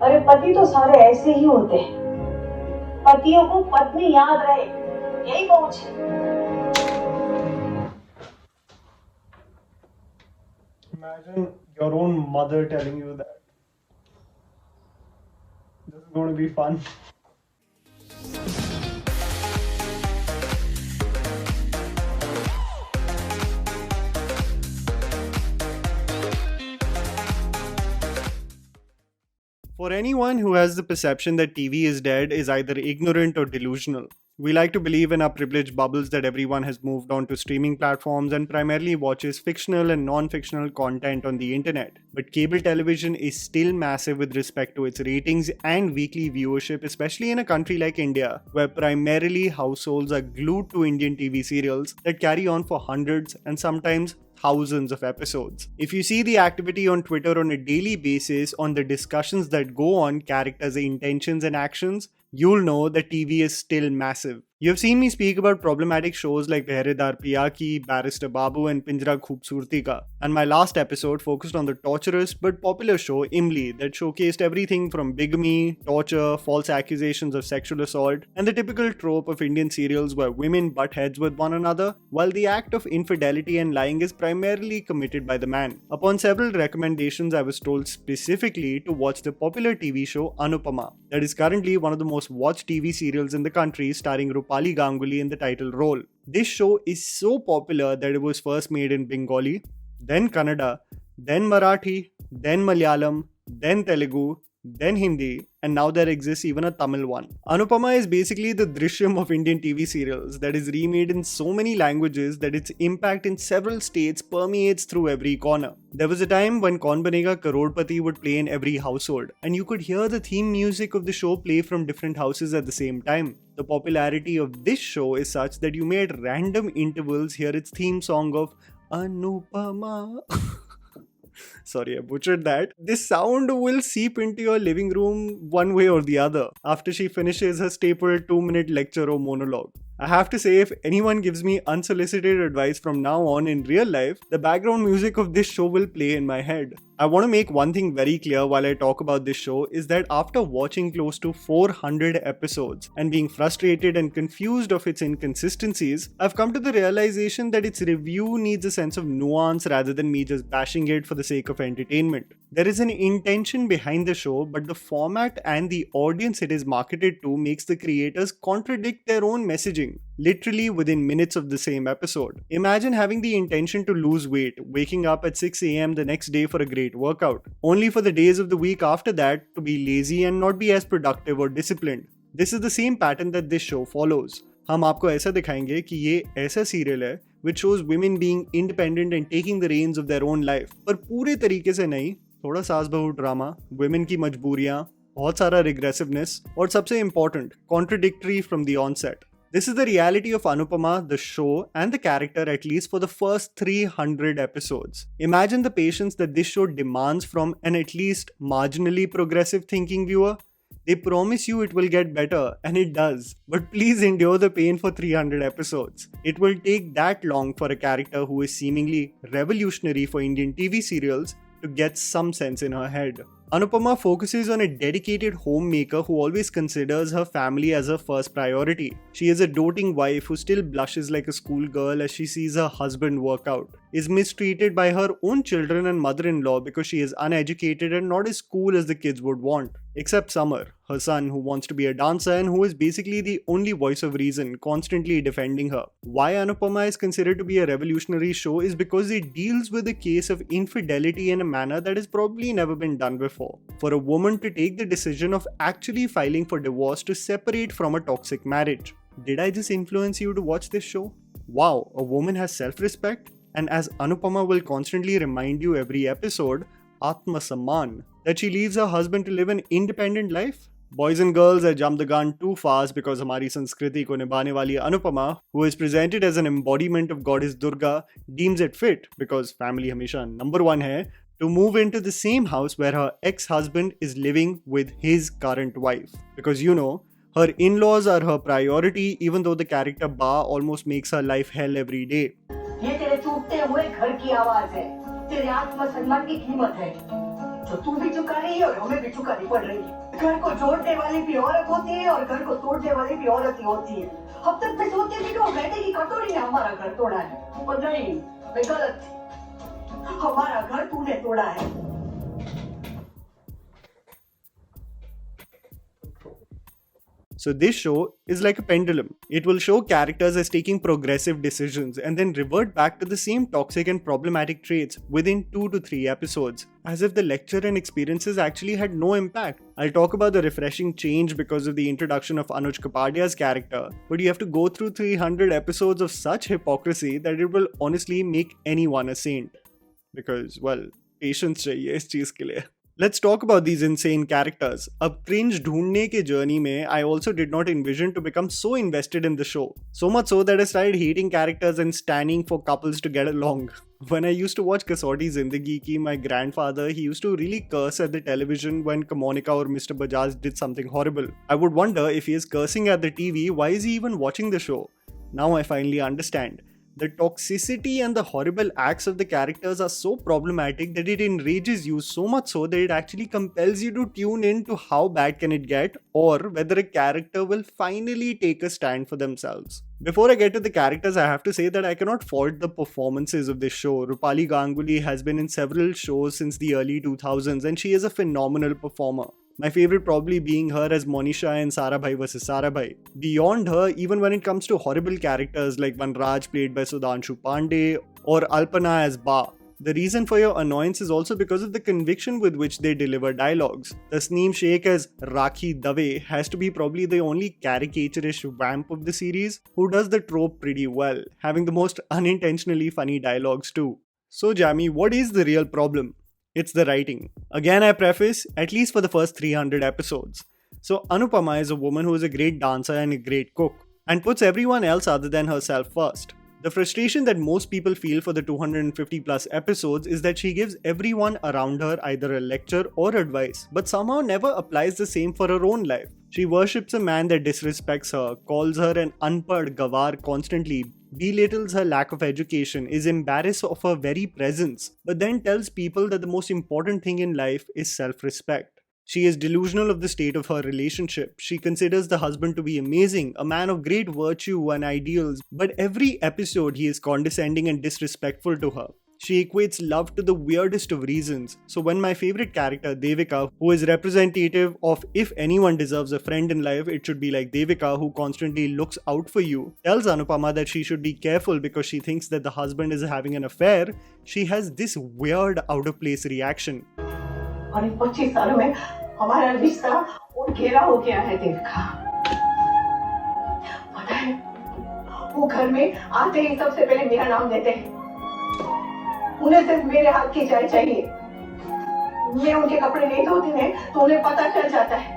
अरे पति तो सारे ऐसे ही होते हैं, पतियों को पत्नी याद रहे, यही पहुंच है। Imagine your own mother telling you that. This is going to be fun. For anyone who has the perception that TV is dead is either ignorant or delusional. We like to believe in our privileged bubbles that everyone has moved on to streaming platforms and primarily watches fictional and non fictional content on the internet. But cable television is still massive with respect to its ratings and weekly viewership, especially in a country like India, where primarily households are glued to Indian TV serials that carry on for hundreds and sometimes thousands of episodes. If you see the activity on Twitter on a daily basis, on the discussions that go on characters' intentions and actions, you'll know that TV is still massive. You've seen me speak about problematic shows like Peheredar Piya Ki, Barrister Babu, and Pinjra Khoobsurti Ka, and my last episode focused on the torturous but popular show Imli that showcased everything from bigamy, torture, false accusations of sexual assault, and the typical trope of Indian serials where women butt heads with one another, while the act of infidelity and lying is primarily committed by the man. Upon several recommendations, I was told specifically to watch the popular TV show Anupama, that is currently one of the most watched TV serials in the country, starring Rupali Ganguly in the title role. This show is so popular that it was first made in Bengali, then Kannada, then Marathi, then Malayalam, then Telugu, then Hindi, and now there exists even a Tamil one. Anupama is basically the Drishyam of Indian TV serials that is remade in so many languages that its impact in several states permeates through every corner. There was a time when Kaun Banega Karodpati would play in every household, and you could hear the theme music of the show play from different houses at the same time. The popularity of this show is such that you may at random intervals hear its theme song of Anupama. Sorry, I butchered that. This sound will seep into your living room one way or the other after she finishes her staple 2-minute lecture or monologue. I have to say, if anyone gives me unsolicited advice from now on in real life, the background music of this show will play in my head. I want to make one thing very clear while I talk about this show is that after watching close to 400 episodes and being frustrated and confused of its inconsistencies, I've come to the realization that its review needs a sense of nuance rather than me just bashing it for the sake of entertainment. There is an intention behind the show, but the format and the audience it is marketed to makes the creators contradict their own messaging, literally within minutes of the same episode. Imagine having the intention to lose weight, waking up at 6 am the next day for a great workout, only for the days of the week after that to be lazy and not be as productive or disciplined. This is the same pattern that this show follows. हम आपको ऐसा दिखाएंगे कि ये ऐसा serial है which shows women being independent and taking the reins of their own life, पर पूरे तरीके से नहीं, थोड़ा सास बहू ड्रामा, women की मजबूरियां, बहुत सारा regressiveness और सबसे important, contradictory from the onset. This is the reality of Anupama, the show, and the character at least for the first 300 episodes. Imagine the patience that this show demands from an at least marginally progressive thinking viewer. They promise you it will get better, and it does. But please endure the pain for 300 episodes. It will take that long for a character who is seemingly revolutionary for Indian TV serials to get some sense in her head. Anupama focuses on a dedicated homemaker who always considers her family as her first priority. She is a doting wife who still blushes like a schoolgirl as she sees her husband work out, is mistreated by her own children and mother-in-law because she is uneducated and not as cool as the kids would want. Except Summer, her son, who wants to be a dancer and who is basically the only voice of reason, constantly defending her. Why Anupama is considered to be a revolutionary show is because it deals with a case of infidelity in a manner that has probably never been done before. For a woman to take the decision of actually filing for divorce to separate from a toxic marriage. Did I just influence you to watch this show? Wow, a woman has self-respect? And as Anupama will constantly remind you every episode, Atma Samman, that she leaves her husband to live an independent life? Boys and girls, I jumped the gun too fast because हमारी संस्कृति को निभाने वाली Anupama, who is presented as an embodiment of goddess Durga, deems it fit, because family हमेशा number one है, to move into the same house where her ex-husband is living with his current wife. Because you know, her in-laws are her priority even though the character Ba almost makes her life hell every day. ये तेरे टूटते हुए घर की आवाज है, तेरे आत्मसम्मान की कीमत है। जो तू भी चुका रही है और हमें भी चुकानी पड़ रही है। घर को जोड़ने वाली भी औरत होती है और घर को तोड़ने वाली भी औरत ही होती है। अब तक मैं सोचती थी कि वो बेटे की कटोरी ने हमारा घर तोड़ा है, पर नहीं, मैं गलत थी। हमारा घर तूने तोड़ा है। So this show is like a pendulum. It will show characters as taking progressive decisions and then revert back to the same toxic and problematic traits within 2 to 3 episodes, as if the lecture and experiences actually had no impact. I'll talk about the refreshing change because of the introduction of Anuj Kapadia's character, but you have to go through 300 episodes of such hypocrisy that it will honestly make anyone a saint. Because, well, patience चाहिए इस चीज के लिए. Let's talk about these insane characters. अब cringe ढूंढने के journey में I also did not envision to become so invested in the show. So much so that I started hating characters and standing for couples to get along. When I used to watch Kasauti Zindagi Ki, my grandfather, he used to really curse at the television when Kamonika or Mr. Bajaj did something horrible. I would wonder if he is cursing at the TV, why is he even watching the show? Now I finally understand. The toxicity and the horrible acts of the characters are so problematic that it enrages you so much so that it actually compels you to tune in to how bad can it get or whether a character will finally take a stand for themselves. Before I get to the characters, I have to say that I cannot fault the performances of this show. Rupali Ganguly has been in several shows since the early 2000s and she is a phenomenal performer. My favorite probably being her as Monisha in Sarabhai vs. Sarabhai. Beyond her, even when it comes to horrible characters like Vanraj played by Sudhanshu Pandey or Alpana as Ba, the reason for your annoyance is also because of the conviction with which they deliver dialogues. Tasneem Sheikh as Rakhi Dave has to be probably the only caricaturish vamp of the series who does the trope pretty well, having the most unintentionally funny dialogues too. So Jamie, what is the real problem? It's the writing. Again, I preface, at least for the first 300 episodes. So Anupama is a woman who is a great dancer and a great cook, and puts everyone else other than herself first. The frustration that most people feel for the 250 plus episodes is that she gives everyone around her either a lecture or advice, but somehow never applies the same for her own life. She worships a man that disrespects her, calls her an unpad gawar constantly, belittles her lack of education, is embarrassed of her very presence, but then tells people that the most important thing in life is self-respect. She is delusional of the state of her relationship. She considers the husband to be amazing, a man of great virtue and ideals, but every episode he is condescending and disrespectful to her. She equates love to the weirdest of reasons. So when my favorite character, Devika, who is representative of if anyone deserves a friend in life, it should be like Devika, who constantly looks out for you, tells Anupama that she should be careful because she thinks that the husband is having an affair, she has this weird out of place reaction. और इन 25 सालों में हमारा रिश्ता और घेरा हो गया है देविका। पता है, वो घर में आते ही सबसे पहले मेरा नाम लेते हैं। उन्हें सिर्फ मेरे हाथ की चाय चाहिए। मैं उनके कपड़े नहीं धोती है तो उन्हें पता चल जाता है।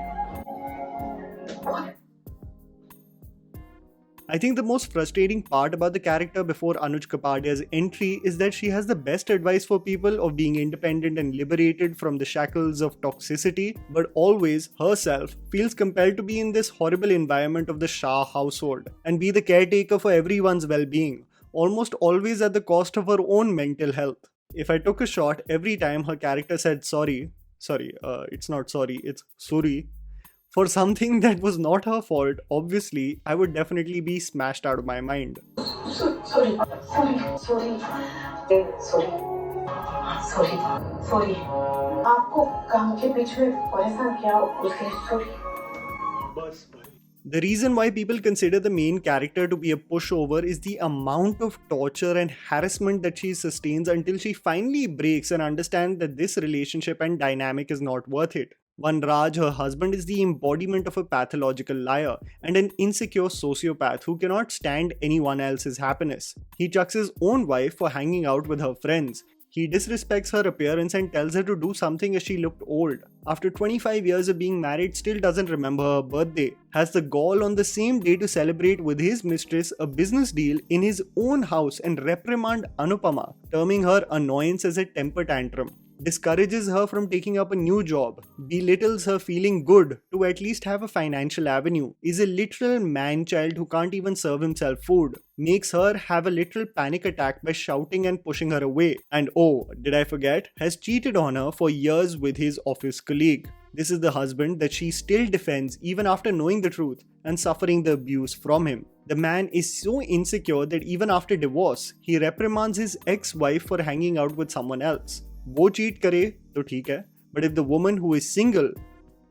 I think the most frustrating part about the character before Anuj Kapadia's entry is that she has the best advice for people of being independent and liberated from the shackles of toxicity, but always herself feels compelled to be in this horrible environment of the Shah household and be the caretaker for everyone's well-being, almost always at the cost of her own mental health. If I took a shot every time her character said it's not sorry, it's sorry, for something that was not her fault, obviously, I would definitely be smashed out of my mind. Sorry. आपको काम के बीच में परेशान किया उसके लिए sorry. The reason why people consider the main character to be a pushover is the amount of torture and harassment that she sustains until she finally breaks and understands that this relationship and dynamic is not worth it. Vanraj, her husband, is the embodiment of a pathological liar and an insecure sociopath who cannot stand anyone else's happiness. He chucks his own wife for hanging out with her friends. He disrespects her appearance and tells her to do something as she looked old. After 25 years of being married, still doesn't remember her birthday. Has the gall on the same day to celebrate with his mistress a business deal in his own house and reprimand Anupama, terming her annoyance as a temper tantrum. discourages her from taking up a new job, belittles her feeling good to at least have a financial avenue, is a literal man-child who can't even serve himself food, makes her have a literal panic attack by shouting and pushing her away, and oh, did I forget, has cheated on her for years with his office colleague. This is the husband that she still defends even after knowing the truth and suffering the abuse from him. The man is so insecure that even after divorce, he reprimands his ex-wife for hanging out with someone else. वो cheat करे तो ठीक है, but if the woman who is single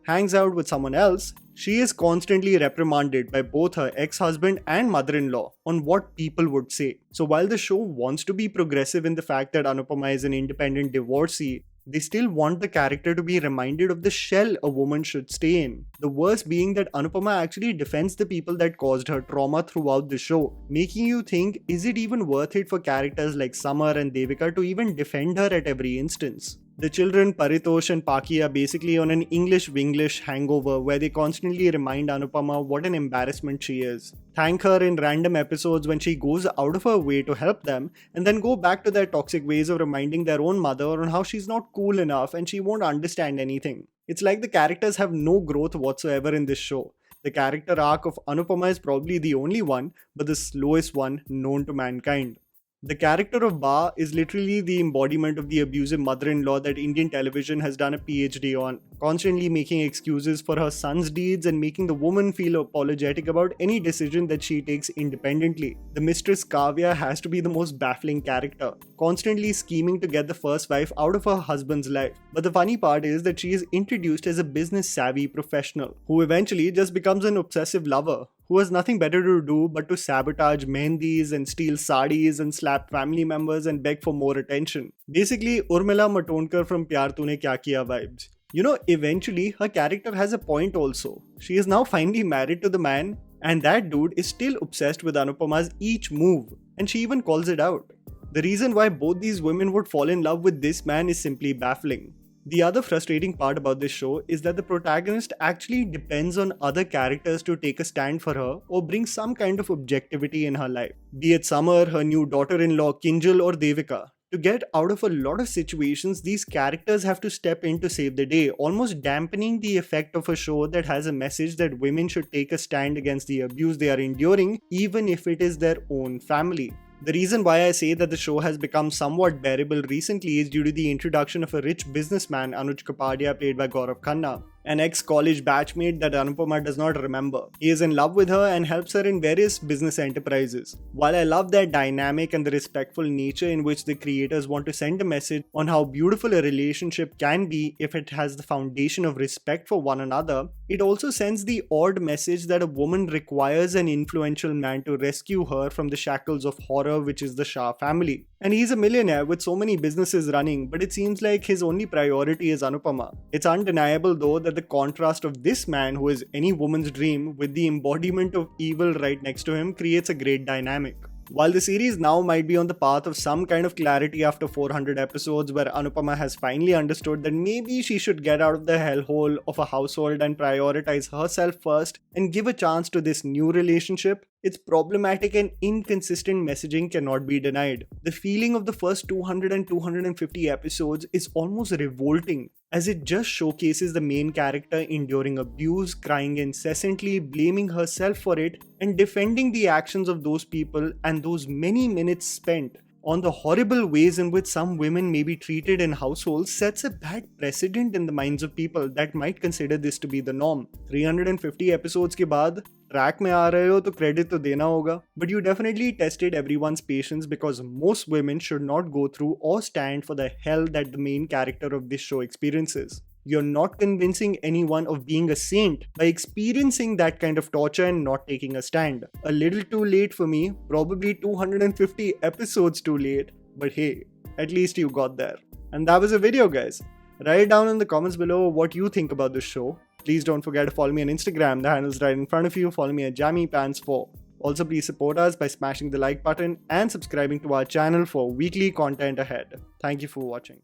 hangs out with someone else, she is constantly reprimanded by both her ex-husband and mother-in-law on what people would say. So while the show wants to be progressive in the fact that Anupama is an independent divorcee, they still want the character to be reminded of the shell a woman should stay in. The worst being that Anupama actually defends the people that caused her trauma throughout the show, making you think, is it even worth it for characters like Summer and Devika to even defend her at every instance? The children Paritosh and Paki are basically on an English-Winglish hangover where they constantly remind Anupama what an embarrassment she is, thank her in random episodes when she goes out of her way to help them, and then go back to their toxic ways of reminding their own mother on how she's not cool enough and she won't understand anything. It's like the characters have no growth whatsoever in this show. The character arc of Anupama is probably the only one, but the slowest one known to mankind. The character of Ba is literally the embodiment of the abusive mother-in-law that Indian television has done a PhD on, constantly making excuses for her son's deeds and making the woman feel apologetic about any decision that she takes independently. The mistress Kavya has to be the most baffling character, constantly scheming to get the first wife out of her husband's life. But the funny part is that she is introduced as a business-savvy professional, who eventually just becomes an obsessive lover, who has nothing better to do but to sabotage mehendis and steal sarees and slap family members and beg for more attention. Basically, Urmila Matondkar from Pyar Tune Kya Kiya vibes. You know, eventually her character has a point also. She is now finally married to the man, and that dude is still obsessed with Anupama's each move, and she even calls it out. The reason why both these women would fall in love with this man is simply baffling. The other frustrating part about this show is that the protagonist actually depends on other characters to take a stand for her or bring some kind of objectivity in her life. Be it Summer, her new daughter-in-law Kinjal, or Devika. To get out of a lot of situations, these characters have to step in to save the day, almost dampening the effect of a show that has a message that women should take a stand against the abuse they are enduring, even if it is their own family. The reason why I say that the show has become somewhat bearable recently is due to the introduction of a rich businessman, Anuj Kapadia, played by Gaurav Khanna, an ex-college batchmate that Anupama does not remember. He is in love with her and helps her in various business enterprises. While I love their dynamic and the respectful nature in which the creators want to send a message on how beautiful a relationship can be if it has the foundation of respect for one another, it also sends the odd message that a woman requires an influential man to rescue her from the shackles of horror, which is the Shah family. And he's a millionaire with so many businesses running, but it seems like his only priority is Anupama. It's undeniable though that the contrast of this man, who is any woman's dream, with the embodiment of evil right next to him creates a great dynamic. While the series now might be on the path of some kind of clarity after 400 episodes where Anupama has finally understood that maybe she should get out of the hellhole of a household and prioritize herself first and give a chance to this new relationship, its problematic and inconsistent messaging cannot be denied. The feeling of the first 200 and 250 episodes is almost revolting, as it just showcases the main character enduring abuse, crying incessantly, blaming herself for it, and defending the actions of those people, and those many minutes spent on the horrible ways in which some women may be treated in households sets a bad precedent in the minds of people that might consider this to be the norm. 350 episodes के बाद track में आ रहे हो तो credit तो देना होगा, but you definitely tested everyone's patience because most women should not go through or stand for the hell that the main character of this show experiences. You're not convincing anyone of being a saint by experiencing that kind of torture and not taking a stand. A little too late for me, probably 250 episodes too late, but hey, at least you got there. And that was a video, guys. Write down in the comments below what you think about this show. Please don't forget to follow me on Instagram, the handle's right in front of you. Follow me at JammyPants4. Also, please support us by smashing the like button and subscribing to our channel for weekly content ahead. Thank you for watching.